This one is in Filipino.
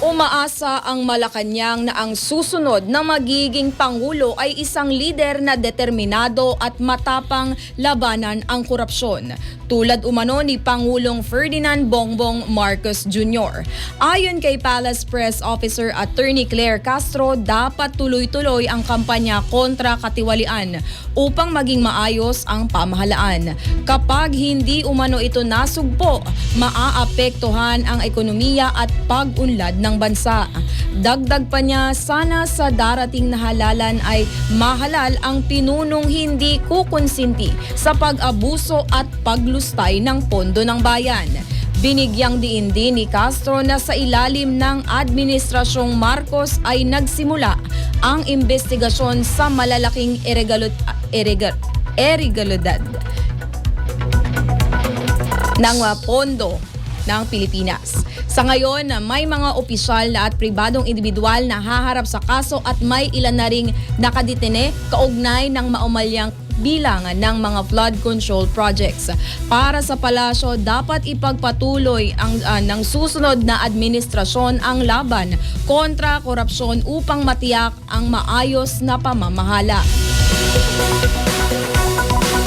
Umaasa ang Malacanang na ang susunod na magiging Pangulo ay isang lider na determinado at matapang labanan ang korupsyon, tulad umano ni Pangulong Ferdinand Bongbong Marcos Jr. Ayon kay Palace Press Officer Attorney Claire Castro, dapat tuloy-tuloy ang kampanya kontra katiwalian upang maging maayos ang pamahalaan. Kapag hindi umano ito nasugpo, maaapektuhan ang ekonomiya at pag-unlad ng bansa. Dagdag pa niya, sana sa darating na halalan ay mahalal ang pinunong hindi kukonsinti sa pag-abuso at paglustay ng pondo ng bayan. Binigyang diin din ni Castro na sa ilalim ng Administrasyong Marcos ay nagsimula ang investigasyon sa malalaking irregulalidad ng pondo ng Pilipinas. Sa ngayon, may mga opisyal na at pribadong individual na haharap sa kaso at may ilan na ring nakadetene kaugnay ng maumalyang bilangan ng mga flood control projects. Para sa palasyo, dapat ipagpatuloy ng susunod na administrasyon ang laban kontra korupsyon upang matiyak ang maayos na pamamahala.